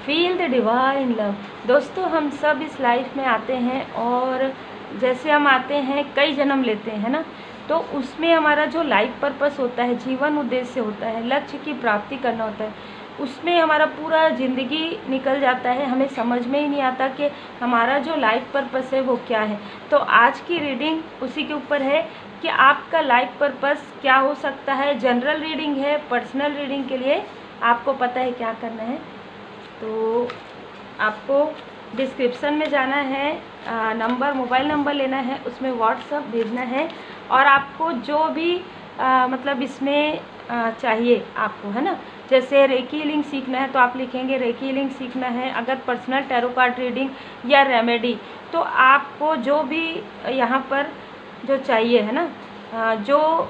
Feel the divine love. दोस्तों, हम सब इस लाइफ में आते हैं और जैसे हम आते हैं कई जन्म लेते हैं ना, तो उसमें हमारा जो लाइफ पर्पस होता है, जीवन उद्देश्य होता है, लक्ष्य की प्राप्ति करना होता है, उसमें हमारा पूरा ज़िंदगी निकल जाता है। हमें समझ में ही नहीं आता कि हमारा जो लाइफ पर्पस है वो क्या है। तो आज की रीडिंग उसी के ऊपर है कि आपका लाइफ पर्पस क्या हो सकता है। जनरल रीडिंग है, पर्सनल रीडिंग के लिए आपको पता है क्या करना है। तो आपको डिस्क्रिप्शन में जाना है, मोबाइल नंबर लेना है, उसमें व्हाट्सअप भेजना है और आपको जो भी मतलब इसमें चाहिए आपको, है ना। जैसे रेकी हीलिंग सीखना है तो आप लिखेंगे रेकी हीलिंग सीखना है। अगर पर्सनल टैरो कार्ड रीडिंग या रेमेडी, तो आपको जो भी यहाँ पर जो चाहिए, है ना, जो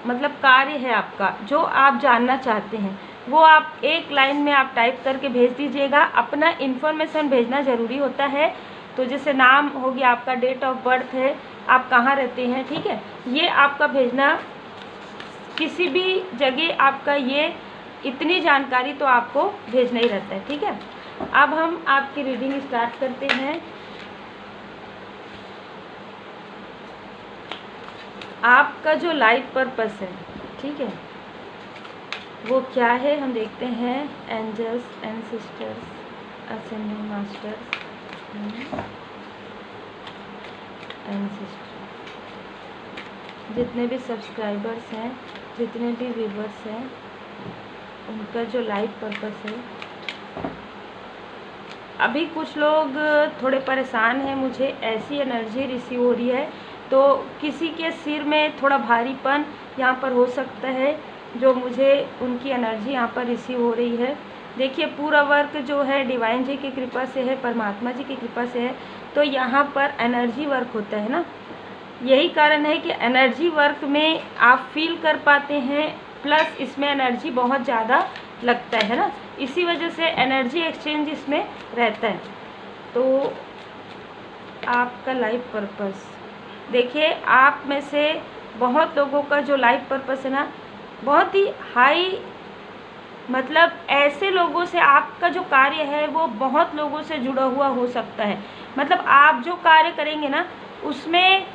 मतलब कार्य है आपका, जो आप जानना चाहते हैं, वो आप एक लाइन में आप टाइप करके भेज दीजिएगा। अपना इन्फॉर्मेशन भेजना ज़रूरी होता है। तो जैसे नाम हो गया आपका, डेट ऑफ बर्थ है, आप कहाँ रहते हैं, ठीक है, ये आपका भेजना। किसी भी जगह आपका ये इतनी जानकारी तो आपको भेजना ही रहता है, ठीक है। अब हम आपकी रीडिंग स्टार्ट करते हैं। आपका जो लाइफ पर्पस है, ठीक है, वो क्या है हम देखते हैं। Angels, ancestors, ascending masters, ancestor, जितने भी सब्सक्राइबर्स हैं, जितने भी व्यूवर्स हैं, उनका जो लाइफ पर्पस है। अभी कुछ लोग थोड़े परेशान हैं, मुझे ऐसी एनर्जी रिसीव हो रही है, तो किसी के सिर में थोड़ा भारीपन यहाँ पर हो सकता है, जो मुझे उनकी एनर्जी यहाँ पर रिसीव हो रही है। देखिए, पूरा वर्क जो है डिवाइन जी की कृपा से है, परमात्मा जी की कृपा से है। तो यहाँ पर एनर्जी वर्क होता है ना, यही कारण है कि एनर्जी वर्क में आप फील कर पाते हैं, प्लस इसमें एनर्जी बहुत ज़्यादा लगता है ना, इसी वजह से एनर्जी एक्सचेंज इसमें रहता है। तो आपका लाइफ पर्पस देखिए, आप में से बहुत लोगों का जो लाइफ पर्पस है ना, बहुत ही हाई, मतलब ऐसे लोगों से आपका जो कार्य है वो बहुत लोगों से जुड़ा हुआ हो सकता है। मतलब आप जो कार्य करेंगे ना, उसमें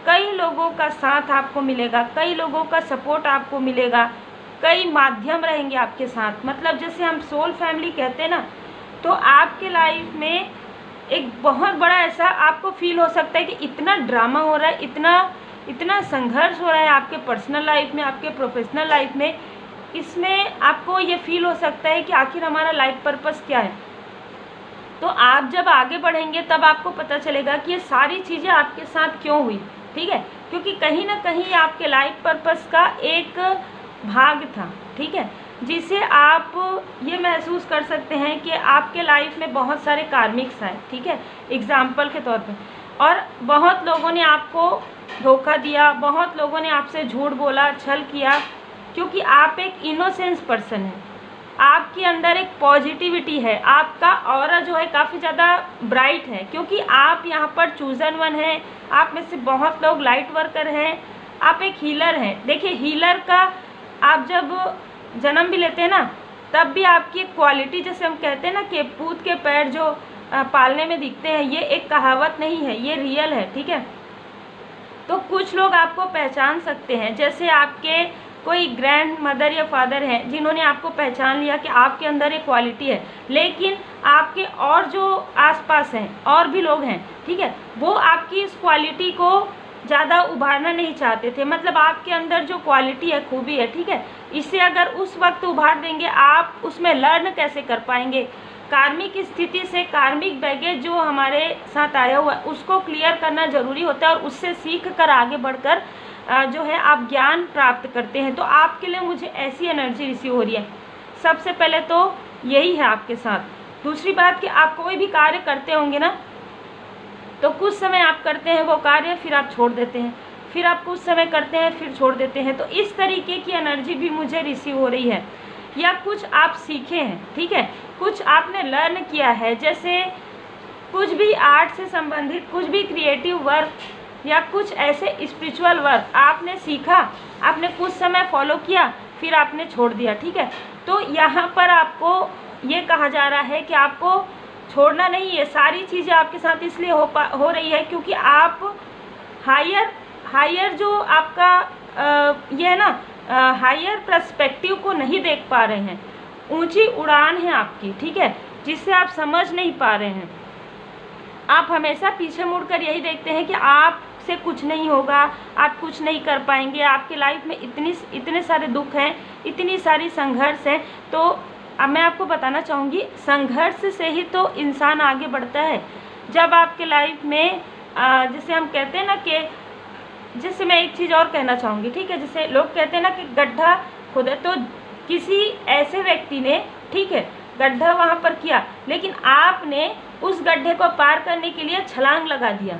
कई लोगों का साथ आपको मिलेगा, कई लोगों का सपोर्ट आपको मिलेगा, कई माध्यम रहेंगे आपके साथ। मतलब जैसे हम सोल फैमिली कहते हैं ना, तो आपके लाइफ में एक बहुत बड़ा ऐसा आपको फील हो सकता है कि इतना ड्रामा हो रहा है, इतना संघर्ष हो रहा है आपके पर्सनल लाइफ में, आपके प्रोफेशनल लाइफ में। इसमें आपको ये फील हो सकता है कि आखिर हमारा लाइफ पर्पस क्या है। तो आप जब आगे बढ़ेंगे तब आपको पता चलेगा कि ये सारी चीज़ें आपके साथ क्यों हुई, ठीक है, क्योंकि कहीं ना कहीं आपके लाइफ पर्पस का एक भाग था, ठीक है, जिसे आप ये महसूस कर सकते हैं कि आपके लाइफ में बहुत सारे कार्मिक्स आए, ठीक है, एग्जाम्पल के तौर पे। और बहुत लोगों ने आपको धोखा दिया, बहुत लोगों ने आपसे झूठ बोला, छल किया, क्योंकि आप एक इनोसेंस पर्सन हैं, आपके अंदर एक पॉजिटिविटी है, आपका ऑरा जो है काफ़ी ज़्यादा ब्राइट है, क्योंकि आप यहाँ पर चूजन वन हैं। आप में से बहुत लोग लाइट वर्कर हैं, आप एक हीलर हैं। देखिए, हीलर का आप जब जन्म भी लेते हैं ना, तब भी आपकी एक क्वालिटी, जैसे हम कहते हैं ना कि पूत के पैर जो पालने में दिखते हैं, ये एक कहावत नहीं है, ये रियल है, ठीक है। तो कुछ लोग आपको पहचान सकते हैं, जैसे आपके कोई ग्रैंड मदर या फादर हैं जिन्होंने आपको पहचान लिया कि आपके अंदर एक क्वालिटी है, लेकिन आपके और जो आसपास हैं और भी लोग हैं, ठीक है, वो आपकी इस क्वालिटी को ज़्यादा उभारना नहीं चाहते थे। मतलब आपके अंदर जो क्वालिटी है, खूबी है, ठीक है, इसे अगर उस वक्त उभार देंगे, आप उसमें लर्न कैसे कर पाएंगे। कार्मिक स्थिति से, कार्मिक बैगेज जो हमारे साथ आया हुआ है, उसको क्लियर करना ज़रूरी होता है और उससे सीख कर आगे बढ़कर जो है आप ज्ञान प्राप्त करते हैं। तो आपके लिए मुझे ऐसी एनर्जी रिसीव हो रही है। सबसे पहले तो यही है आपके साथ। दूसरी बात कि आप कोई भी कार्य करते होंगे ना, तो कुछ समय आप करते हैं वो कार्य, फिर आप छोड़ देते हैं, फिर आप कुछ समय करते हैं, फिर छोड़ देते हैं। तो इस तरीके की एनर्जी भी मुझे रिसीव हो रही है। या कुछ आप सीखे हैं, ठीक है, कुछ आपने लर्न किया है, जैसे कुछ भी आर्ट से संबंधित, कुछ भी क्रिएटिव वर्क या कुछ ऐसे स्पिरिचुअल वर्क आपने सीखा, आपने कुछ समय फॉलो किया, फिर आपने छोड़ दिया, ठीक है। तो यहाँ पर आपको ये कहा जा रहा है कि आपको छोड़ना नहीं है। सारी चीज़ें आपके साथ इसलिए हो रही है क्योंकि आप हायर जो आपका ये है ना, हायर पर्सपेक्टिव को नहीं देख पा रहे हैं। ऊंची उड़ान है आपकी, ठीक है, जिससे आप समझ नहीं पा रहे हैं। आप हमेशा पीछे मुड़कर यही देखते हैं कि आपसे कुछ नहीं होगा, आप कुछ नहीं कर पाएंगे, आपके लाइफ में इतने सारे दुख हैं, इतनी सारी संघर्ष हैं। तो अब मैं आपको बताना चाहूँगी, संघर्ष से ही तो इंसान आगे बढ़ता है। जब आपके लाइफ में जैसे हम कहते हैं ना कि, जैसे मैं एक चीज़ और कहना चाहूँगी, ठीक है, जैसे लोग कहते हैं ना कि गड्ढा खोदा, तो किसी ऐसे व्यक्ति ने, ठीक है, गड्ढा वहाँ पर किया, लेकिन आपने उस गड्ढे को पार करने के लिए छलांग लगा दिया।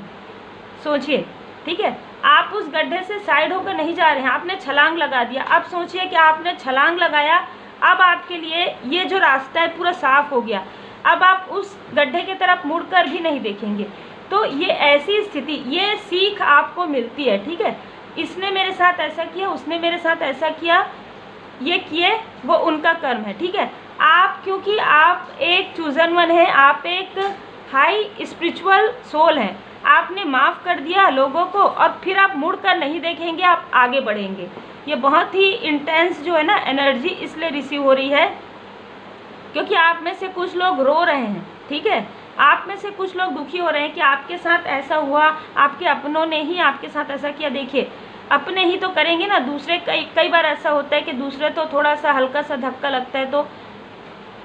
सोचिए, ठीक है, आप उस गड्ढे से साइड होकर नहीं जा रहे हैं, आपने छलांग लगा दिया। अब सोचिए कि आपने छलांग लगाया, अब आपके लिए ये जो रास्ता है पूरा साफ हो गया, अब आप उस गड्ढे की तरफ मुड़कर भी नहीं देखेंगे। तो ये ऐसी स्थिति, ये सीख आपको मिलती है, ठीक है। इसने मेरे साथ ऐसा किया, उसने मेरे साथ ऐसा किया, ये किए, वो उनका कर्म है, ठीक है। आप, क्योंकि आप एक चूजन वन है, आप एक हाई स्पिरिचुअल सोल हैं, आपने माफ़ कर दिया लोगों को और फिर आप मुड़ कर नहीं देखेंगे, आप आगे बढ़ेंगे। ये बहुत ही इंटेंस जो है ना एनर्जी इसलिए रिसीव हो रही है क्योंकि आप में से कुछ लोग रो रहे हैं, ठीक है, आप में से कुछ लोग दुखी हो रहे हैं कि आपके साथ ऐसा हुआ, आपके अपनों ने ही आपके साथ ऐसा किया। देखिए, अपने ही तो करेंगे ना, दूसरे कई बार ऐसा होता है कि दूसरे तो थोड़ा सा हल्का सा धक्का लगता है तो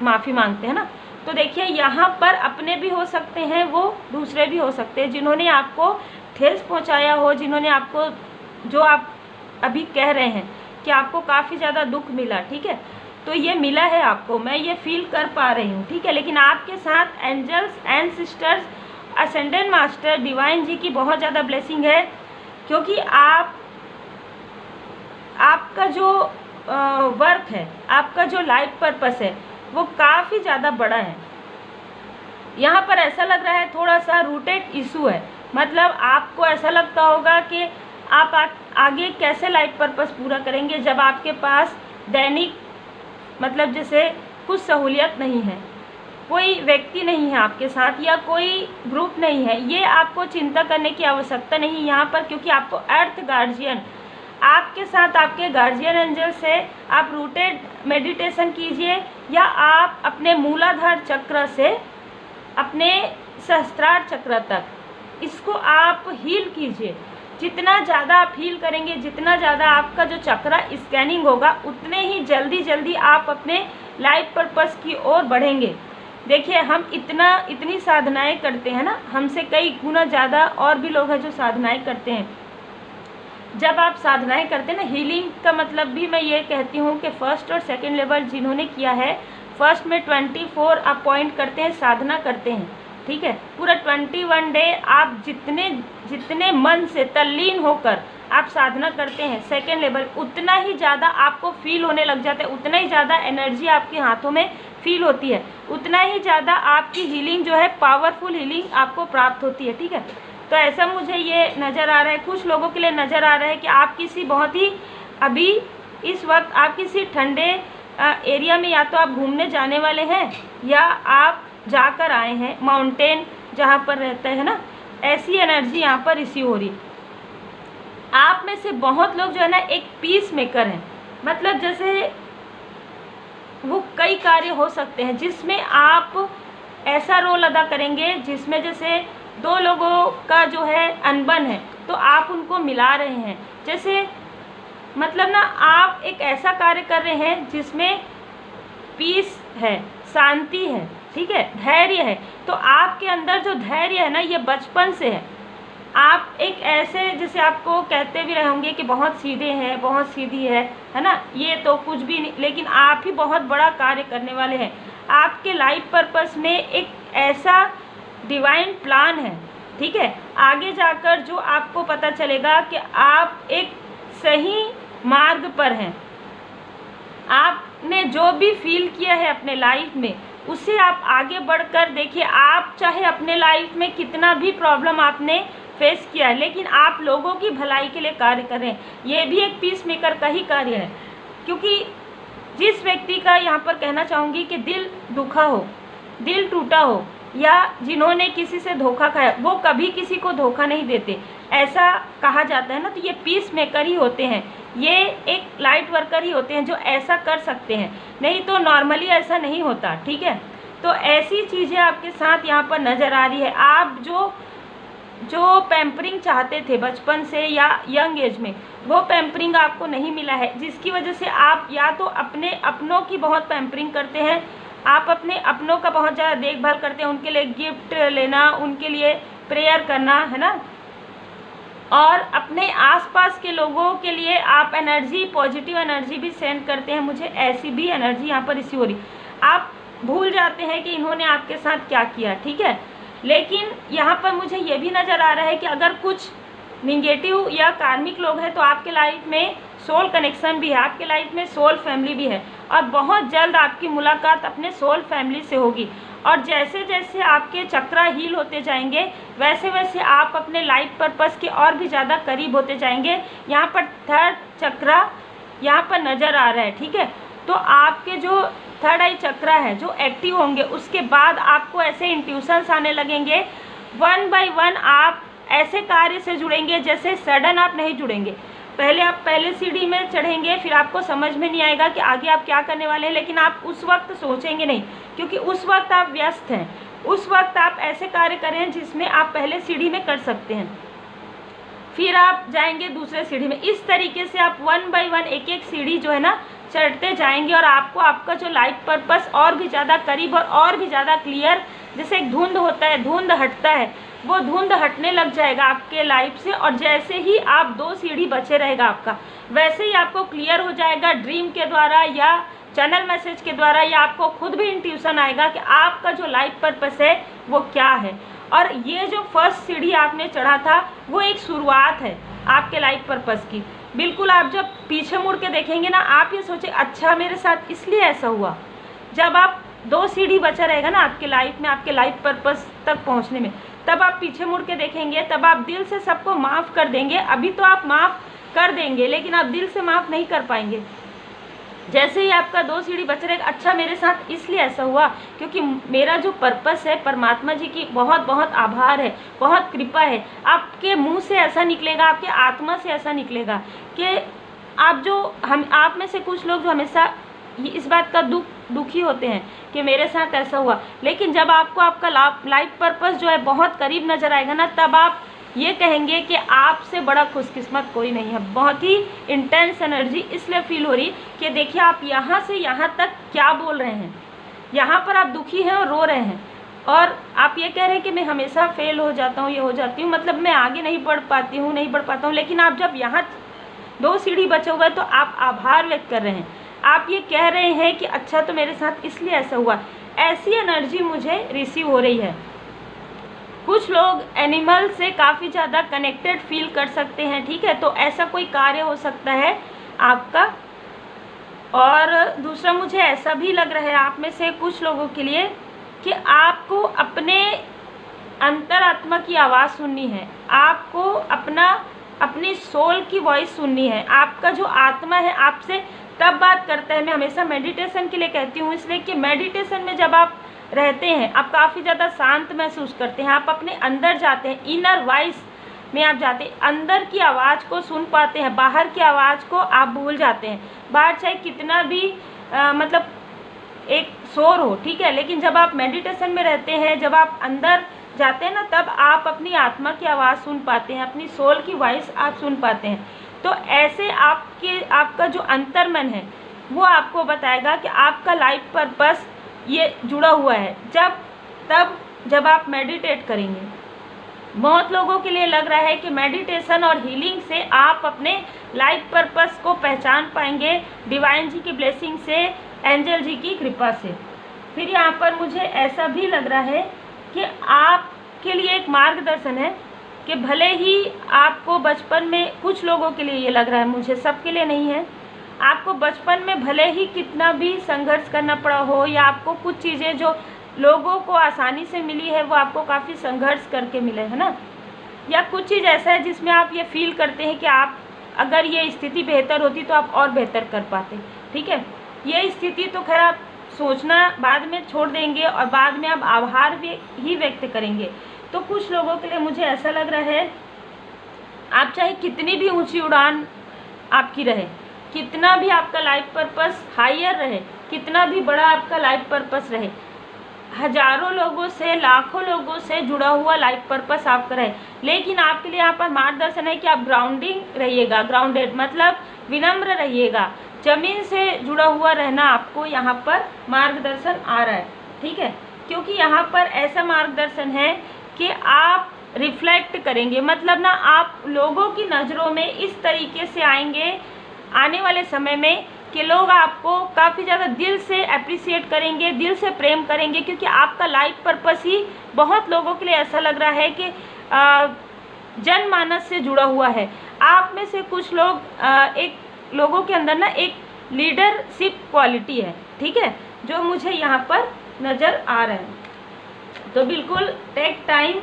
माफ़ी मांगते हैं ना। तो देखिए, यहाँ पर अपने भी हो सकते हैं, वो दूसरे भी हो सकते हैं जिन्होंने आपको ठेस पहुँचाया हो, जिन्होंने आपको, जो आप अभी कह रहे हैं कि आपको काफ़ी ज़्यादा दुख मिला, ठीक है, तो ये मिला है आपको, मैं ये फील कर पा रही हूँ, ठीक है। लेकिन आपके साथ angels and sisters, ascendant master, divine ji की बहुत ज़्यादा ब्लेसिंग है क्योंकि आपका जो वर्क है, आपका जो लाइफ पर्पस है, वो काफ़ी ज़्यादा बड़ा है। यहाँ पर ऐसा लग रहा है थोड़ा सा रूटेड इशू है, मतलब आपको ऐसा लगता होगा कि आप आगे कैसे लाइफ पर्पस पूरा करेंगे जब आपके पास दैनिक, मतलब जैसे कुछ सहूलियत नहीं है, कोई व्यक्ति नहीं है आपके साथ या कोई ग्रुप नहीं है। ये आपको चिंता करने की आवश्यकता नहीं यहाँ पर, क्योंकि आपको अर्थ गार्जियन आपके साथ, आपके गार्जियन एंजल से आप रूटेड मेडिटेशन कीजिए या आप अपने मूलाधार चक्र से अपने सहस्त्रार चक्र तक इसको आप हील कीजिए। जितना ज़्यादा आप हील करेंगे, जितना ज़्यादा आपका जो चक्रा स्कैनिंग होगा, उतने ही जल्दी आप अपने लाइफ पर्पस की ओर बढ़ेंगे। देखिए, हम इतनी साधनाएं करते हैं ना, हमसे कई गुना ज़्यादा और भी लोग हैं जो साधनाएं करते हैं। जब आप साधनाएं करते हैं ना, हीलिंग का मतलब भी मैं ये कहती हूँ कि फर्स्ट और सेकंड लेवल जिन्होंने किया है, फर्स्ट में 24 आप पॉइंट करते हैं, साधना करते हैं, ठीक है, पूरा 21 डे आप जितने मन से तल्लीन होकर आप साधना करते हैं, सेकेंड लेवल उतना ही ज़्यादा आपको फील होने लग जाता है, उतना ही ज़्यादा एनर्जी आपके हाथों में फील होती है, उतना ही ज़्यादा आपकी हीलिंग जो है, पावरफुल हीलिंग आपको प्राप्त होती है, ठीक है। तो ऐसा मुझे ये नज़र आ रहा है, कुछ लोगों के लिए नज़र आ रहा है कि आप किसी बहुत ही, अभी इस वक्त आप किसी ठंडे एरिया में या तो आप घूमने जाने वाले हैं या आप जाकर आए हैं, माउंटेन जहाँ पर रहते हैं ना, ऐसी एनर्जी यहाँ पर रिसीव हो रही। आप में से बहुत लोग जो है ना एक पीस मेकर हैं, मतलब जैसे वो कई कार्य हो सकते हैं जिसमें आप ऐसा रोल अदा करेंगे जिसमें जैसे दो लोगों का जो है अनबन है तो आप उनको मिला रहे हैं, जैसे मतलब ना आप एक ऐसा कार्य कर रहे हैं जिसमें पीस है, शांति है, ठीक है, धैर्य है। तो आपके अंदर जो धैर्य है ना, ये बचपन से है। आप एक ऐसे, जैसे आपको कहते भी रहे होंगे कि बहुत सीधे हैं, बहुत सीधी है ना, ये तो कुछ भी नहीं, लेकिन आप ही बहुत बड़ा कार्य करने वाले हैं। आपके लाइफ पर्पस में एक ऐसा डिवाइन प्लान है, ठीक है, आगे जाकर जो आपको पता चलेगा कि आप एक सही मार्ग पर हैं। आपने जो भी फील किया है अपने लाइफ में, उससे आप आगे बढ़कर देखिए। आप चाहे अपने लाइफ में कितना भी प्रॉब्लम आपने फेस किया है, लेकिन आप लोगों की भलाई के लिए कार्य कर रहे हैं। ये भी एक पीस मेकर का ही कार्य है। क्योंकि जिस व्यक्ति का यहाँ पर कहना चाहूँगी कि दिल दुखा हो, दिल टूटा हो, या जिन्होंने किसी से धोखा खाया, वो कभी किसी को धोखा नहीं देते, ऐसा कहा जाता है ना। तो ये पीस मेकर ही होते हैं, ये एक लाइट वर्कर ही होते हैं जो ऐसा कर सकते हैं, नहीं तो नॉर्मली ऐसा नहीं होता, ठीक है। तो ऐसी चीज़ें आपके साथ यहाँ पर नज़र आ रही है। आप जो पैम्परिंग चाहते थे बचपन से या यंग एज में, वो पैम्परिंग आपको नहीं मिला है, जिसकी वजह से आप या तो अपने अपनों की बहुत पैम्परिंग करते हैं, आप अपने अपनों का बहुत ज़्यादा देखभाल करते हैं, उनके लिए गिफ्ट लेना, उनके लिए प्रेयर करना, है ना, और अपने आसपास के लोगों के लिए आप एनर्जी, पॉजिटिव एनर्जी भी सेंड करते हैं। मुझे ऐसी भी एनर्जी यहाँ पर रिसीव हो रही, आप भूल जाते हैं कि इन्होंने आपके साथ क्या किया, ठीक है। लेकिन यहाँ पर मुझे ये भी नज़र आ रहा है कि अगर कुछ निगेटिव या कार्मिक लोग हैं तो आपके लाइफ में सोल कनेक्शन भी है, आपके लाइफ में सोल फैमिली भी है, और बहुत जल्द आपकी मुलाकात अपने सोल फैमिली से होगी। और जैसे जैसे आपके चक्रा हील होते जाएंगे, वैसे वैसे आप अपने लाइफ पर्पस के और भी ज़्यादा करीब होते जाएंगे। यहाँ पर थर्ड चक्रा यहाँ पर नज़र आ रहा है, ठीक है। तो आपके जो थर्ड आई चक्रा है जो एक्टिव होंगे, उसके बाद आपको ऐसे इंट्यूशंस आने लगेंगे, वन बाय वन आप ऐसे कार्य से जुड़ेंगे जैसे सडन आप नहीं जुड़ेंगे। पहले आप पहले सीढ़ी में चढ़ेंगे, फिर आपको समझ में नहीं आएगा कि आगे आप क्या करने वाले हैं, लेकिन आप उस वक्त सोचेंगे नहीं, क्योंकि उस वक्त आप व्यस्त हैं, उस वक्त आप ऐसे कार्य करें जिसमें आप पहले सीढ़ी में कर सकते हैं, फिर आप जाएंगे दूसरे सीढ़ी में। इस तरीके से आप वन बाय वन एक एक सीढ़ी जो है ना चढ़ते जाएंगे, और आपको आपका जो लाइफ पर्पस और भी ज़्यादा करीब और भी ज़्यादा क्लियर, जैसे एक धुंध होता है, धुंध हटता है, वो धुंध हटने लग जाएगा आपके लाइफ से। और जैसे ही आप 2 सीढ़ी बचे रहेगा आपका, वैसे ही आपको क्लियर हो जाएगा ड्रीम के द्वारा या चैनल मैसेज के द्वारा, या आपको खुद भी इंट्यूशन आएगा कि आपका जो लाइफ पर्पस है वो क्या है। और ये जो फर्स्ट सीढ़ी आपने चढ़ा था वो एक शुरुआत है आपके लाइफ पर्पस की। बिल्कुल आप जब पीछे मुड़ के देखेंगे ना, आप ये सोचे अच्छा मेरे साथ इसलिए ऐसा हुआ। जब आप 2 सीढ़ी बचा रहेगा ना आपके लाइफ में, आपके लाइफ पर्पस तक पहुंचने में, तब आप पीछे मुड़ के देखेंगे, तब आप दिल से सबको माफ़ कर देंगे। अभी तो आप माफ़ कर देंगे, लेकिन आप दिल से माफ़ नहीं कर पाएंगे। जैसे ही आपका 2 सीढ़ी बच रहेगा, अच्छा मेरे साथ इसलिए ऐसा हुआ क्योंकि मेरा जो पर्पस है, परमात्मा जी की बहुत बहुत आभार है, बहुत कृपा है। आपके मुंह से ऐसा निकलेगा, आपके आत्मा से ऐसा निकलेगा कि आप में से कुछ लोग जो हमेशा इस बात का दुखी होते हैं कि मेरे साथ ऐसा हुआ, लेकिन जब आपको आपका लाइफ पर्पस जो है बहुत करीब नज़र आएगा ना, तब आप ये कहेंगे कि आपसे बड़ा खुशकिस्मत कोई नहीं है। बहुत ही इंटेंस एनर्जी इसलिए फील हो रही कि देखिए आप यहाँ से यहाँ तक क्या बोल रहे हैं, यहाँ पर आप दुखी हैं और रो रहे हैं, और आप ये कह रहे हैं कि मैं हमेशा फेल हो जाता हूँ, ये हो जाती हूँ, मतलब मैं आगे नहीं बढ़ पाता हूँ। लेकिन आप जब यहाँ 2 सीढ़ी बचे हुए तो आप आभार व्यक्त कर रहे हैं, आप ये कह रहे हैं कि अच्छा तो मेरे साथ इसलिए ऐसा हुआ। ऐसी एनर्जी मुझे रिसीव हो रही है। कुछ लोग एनिमल से काफ़ी ज़्यादा कनेक्टेड फील कर सकते हैं, ठीक है, तो ऐसा कोई कार्य हो सकता है आपका। और दूसरा मुझे ऐसा भी लग रहा है आप में से कुछ लोगों के लिए कि आपको अपने अंतरात्मा की आवाज़ सुननी है, आपको अपनी सोल की वॉइस सुननी है। आपका जो आत्मा है आपसे तब बात करता है। मैं हमेशा मेडिटेशन के लिए कहती हूँ, इसलिए कि मेडिटेशन में जब आप रहते हैं आप काफ़ी ज़्यादा शांत महसूस करते हैं, आप अपने अंदर जाते हैं, इनर वॉइस में आप जाते हैं, अंदर की आवाज़ को सुन पाते हैं, बाहर की आवाज़ को आप भूल जाते हैं। बाहर चाहे कितना भी मतलब एक शोर हो, ठीक है, लेकिन जब आप मेडिटेशन में रहते हैं, जब आप अंदर जाते हैं ना, तब आप अपनी आत्मा की आवाज़ सुन पाते हैं, अपनी सोल की वॉइस आप सुन पाते हैं। तो ऐसे आपका जो अंतर्मन है वो आपको बताएगा कि आपका लाइफ पर्पस ये जुड़ा हुआ है। जब आप मेडिटेट करेंगे, बहुत लोगों के लिए लग रहा है कि मेडिटेशन और हीलिंग से आप अपने लाइफ पर्पस को पहचान पाएंगे, डिवाइन जी की ब्लेसिंग से, एंजल जी की कृपा से। फिर यहाँ पर मुझे ऐसा भी लग रहा है कि आपके लिए एक मार्गदर्शन है कि भले ही आपको बचपन में, कुछ लोगों के लिए ये लग रहा है, मुझे सबके लिए नहीं है, आपको बचपन में भले ही कितना भी संघर्ष करना पड़ा हो, या आपको कुछ चीज़ें जो लोगों को आसानी से मिली है वो आपको काफ़ी संघर्ष करके मिले, है ना, या कुछ चीज़ ऐसा है जिसमें आप ये फील करते हैं कि आप अगर ये स्थिति बेहतर होती तो आप और बेहतर कर पाते। ठीक है। ये स्थिति तो खैर आप सोचना बाद में छोड़ देंगे और बाद में आप आभार ही व्यक्त करेंगे। तो कुछ लोगों के लिए मुझे ऐसा लग रहा है, आप चाहे कितनी भी ऊंची उड़ान आपकी रहे, कितना भी आपका लाइफ पर्पस हायर रहे, कितना भी बड़ा आपका लाइफ पर्पस रहे, हजारों लोगों से, लाखों लोगों से जुड़ा हुआ लाइफ पर्पस आपका रहे, लेकिन आपके लिए यहाँ पर मार्गदर्शन है कि आप ग्राउंडिंग रहिएगा, ग्राउंडेड मतलब विनम्र रहिएगा, जमीन से जुड़ा हुआ रहना आपको यहाँ पर मार्गदर्शन आ रहा है, ठीक है। क्योंकि यहाँ पर ऐसा मार्गदर्शन है कि आप रिफ्लेक्ट करेंगे, मतलब ना आप लोगों की नज़रों में इस तरीके से आएंगे आने वाले समय में कि लोग आपको काफ़ी ज़्यादा दिल से अप्रिसिएट करेंगे, दिल से प्रेम करेंगे, क्योंकि आपका लाइफ पर्पस ही बहुत लोगों के लिए ऐसा लग रहा है कि जनमानस से जुड़ा हुआ है। आप में से कुछ लोग एक लोगों के अंदर ना एक लीडरशिप क्वालिटी है, ठीक है, जो मुझे यहाँ पर नज़र आ रहा है। तो बिल्कुल टेक टाइम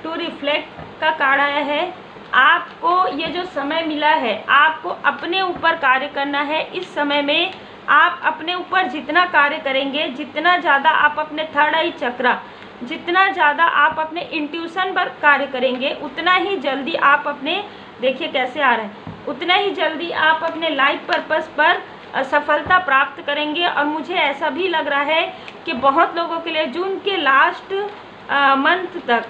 टू रिफ्लेक्ट का कार्ड आया है। आपको ये जो समय मिला है, आपको अपने ऊपर कार्य करना है। इस समय में आप अपने ऊपर जितना कार्य करेंगे, जितना ज़्यादा आप अपने थर्ड आई चक्रा, जितना ज़्यादा आप अपने इंट्यूशन पर कार्य करेंगे, उतना ही जल्दी आप अपने, देखिए कैसे आ रहा है, उतना ही जल्दी आप अपने लाइफ पर्पस पर सफलता प्राप्त करेंगे। और मुझे ऐसा भी लग रहा है कि बहुत लोगों के लिए जून के लास्ट मंथ तक,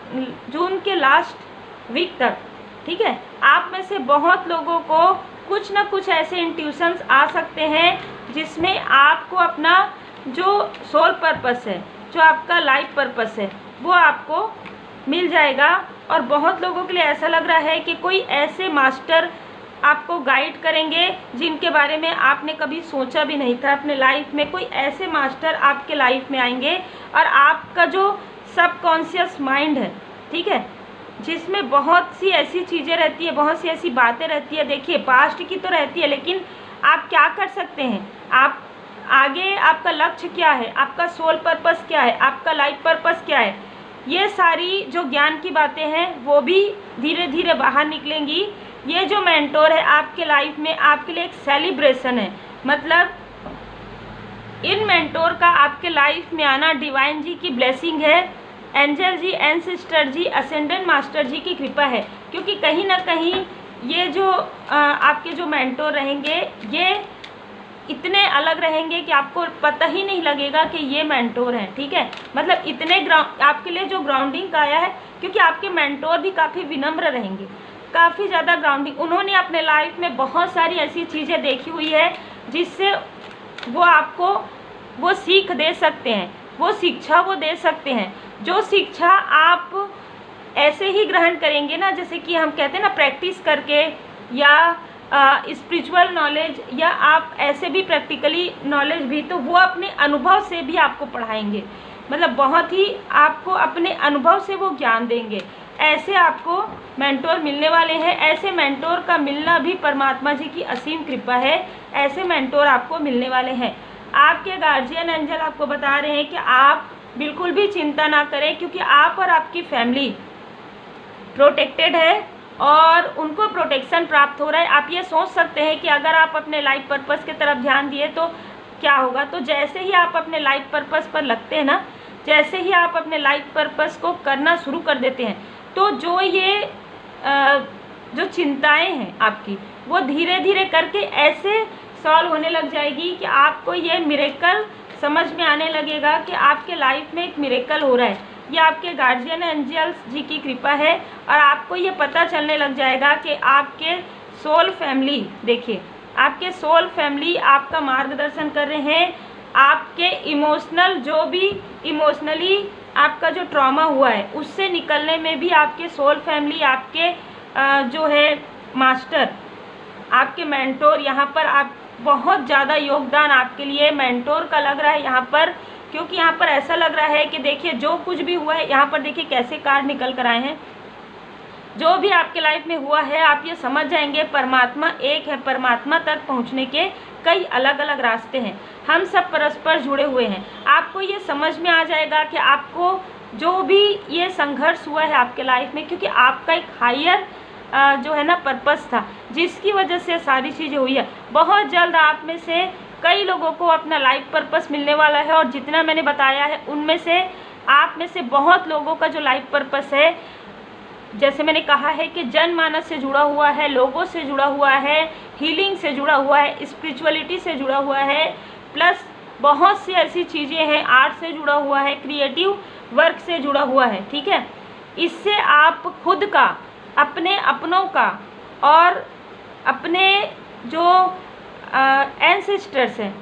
जून के लास्ट वीक तक, ठीक है, आप में से बहुत लोगों को कुछ ना कुछ ऐसे इंट्यूशंस आ सकते हैं जिसमें आपको अपना जो सोल पर्पस है, जो आपका लाइफ पर्पस है, वो आपको मिल जाएगा। और बहुत लोगों के लिए ऐसा लग रहा है कि कोई ऐसे मास्टर आपको गाइड करेंगे जिनके बारे में आपने कभी सोचा भी नहीं था अपने लाइफ में। कोई ऐसे मास्टर आपके लाइफ में आएंगे और आपका जो सबकॉन्शियस माइंड है, ठीक है, जिसमें बहुत सी ऐसी चीज़ें रहती है, बहुत सी ऐसी बातें रहती है, देखिए पास्ट की तो रहती है, लेकिन आप क्या कर सकते हैं, आप आगे आपका लक्ष्य क्या है, आपका सोल पर्पस क्या है, आपका लाइफ पर्पस क्या है, ये सारी जो ज्ञान की बातें हैं वो भी धीरे धीरे बाहर निकलेंगी। ये जो मेंटोर है आपके लाइफ में आपके लिए एक सेलिब्रेशन है, मतलब इन मेंटोर का आपके लाइफ में आना डिवाइन जी की ब्लेसिंग है, एंजल जी, एंसेस्टर जी, असेंडेंट मास्टर जी की कृपा है। क्योंकि कहीं ना कहीं ये जो आपके जो मेंटोर रहेंगे ये इतने अलग रहेंगे कि आपको पता ही नहीं लगेगा कि ये मेंटोर हैं, ठीक है, मतलब इतने आपके लिए जो ग्राउंडिंग का आया है, क्योंकि आपके मेंटोर भी काफ़ी विनम्र रहेंगे, काफ़ी ज़्यादा ग्राउंडिंग, उन्होंने अपने लाइफ में बहुत सारी ऐसी चीज़ें देखी हुई है जिससे वो आपको वो सीख दे सकते हैं, वो शिक्षा वो दे सकते हैं। जो शिक्षा आप ऐसे ही ग्रहण करेंगे ना, जैसे कि हम कहते हैं ना प्रैक्टिस करके, या स्पिरिचुअल नॉलेज, या आप ऐसे भी प्रैक्टिकली नॉलेज भी, तो वो अपने अनुभव से भी आपको पढ़ाएंगे, मतलब बहुत ही आपको अपने अनुभव से वो ज्ञान देंगे। ऐसे आपको मेंटोर मिलने वाले हैं। ऐसे मेंटोर का मिलना भी परमात्मा जी की असीम कृपा है। ऐसे मेंटोर आपको मिलने वाले हैं। आपके गार्जियन एंजल आपको बता रहे हैं कि आप बिल्कुल भी चिंता ना करें, क्योंकि आप और आपकी फैमिली प्रोटेक्टेड है और उनको प्रोटेक्शन प्राप्त हो रहा है। आप ये सोच सकते हैं कि अगर आप अपने लाइफ पर्पस की तरफ ध्यान दिए तो क्या होगा। तो जैसे ही आप अपने लाइफ पर्पस पर लगते हैं ना, जैसे ही आप अपने लाइफ पर्पस को करना शुरू कर देते हैं, तो जो ये जो चिंताएं हैं आपकी, वो धीरे धीरे करके ऐसे सॉल्व होने लग जाएगी कि आपको ये मिरेकल समझ में आने लगेगा कि आपके लाइफ में एक मिरेकल हो रहा है। ये आपके गार्जियन एंजल्स जी की कृपा है और आपको ये पता चलने लग जाएगा कि आपके सोल फैमिली, देखिए आपके सोल फैमिली आपका मार्गदर्शन कर रहे हैं। आपके इमोशनल, जो भी इमोशनली आपका जो ट्रॉमा हुआ है उससे निकलने में भी आपके सोल फैमिली, आपके जो है मास्टर, आपके मेंटोर, यहाँ पर आप बहुत ज़्यादा योगदान आपके लिए मेंटोर का लग रहा है यहाँ पर। क्योंकि यहाँ पर ऐसा लग रहा है कि देखिए जो कुछ भी हुआ है, यहाँ पर देखिए कैसे कार्ड निकल कर आए हैं। जो भी आपके लाइफ में हुआ है आप ये समझ जाएंगे परमात्मा एक है। परमात्मा तक पहुँचने के कई अलग अलग रास्ते हैं, हम सब परस्पर जुड़े हुए हैं। आपको ये समझ में आ जाएगा कि आपको जो भी ये संघर्ष हुआ है आपके लाइफ में, क्योंकि आपका एक हायर जो है ना पर्पस था जिसकी वजह से सारी चीज़ें हुई है। बहुत जल्द आप में से कई लोगों को अपना लाइफ पर्पस मिलने वाला है। और जितना मैंने बताया है उनमें से आप में से बहुत लोगों का जो लाइफ पर्पस है, जैसे मैंने कहा है कि जनमानस से जुड़ा हुआ है, लोगों से जुड़ा हुआ है, हीलिंग से जुड़ा हुआ है, स्पिरिचुअलिटी से जुड़ा हुआ है, प्लस बहुत सी ऐसी चीज़ें हैं, आर्ट से जुड़ा हुआ है, क्रिएटिव वर्क से जुड़ा हुआ है। ठीक है, इससे आप खुद का, अपने अपनों का और अपने जो एंसेस्टर्स हैं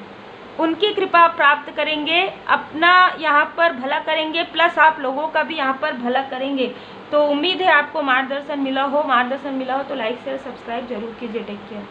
उनकी कृपा प्राप्त करेंगे, अपना यहाँ पर भला करेंगे, प्लस आप लोगों का भी यहाँ पर भला करेंगे। तो उम्मीद है आपको मार्गदर्शन मिला हो। तो लाइक शेयर सब्सक्राइब जरूर कीजिए। Take care.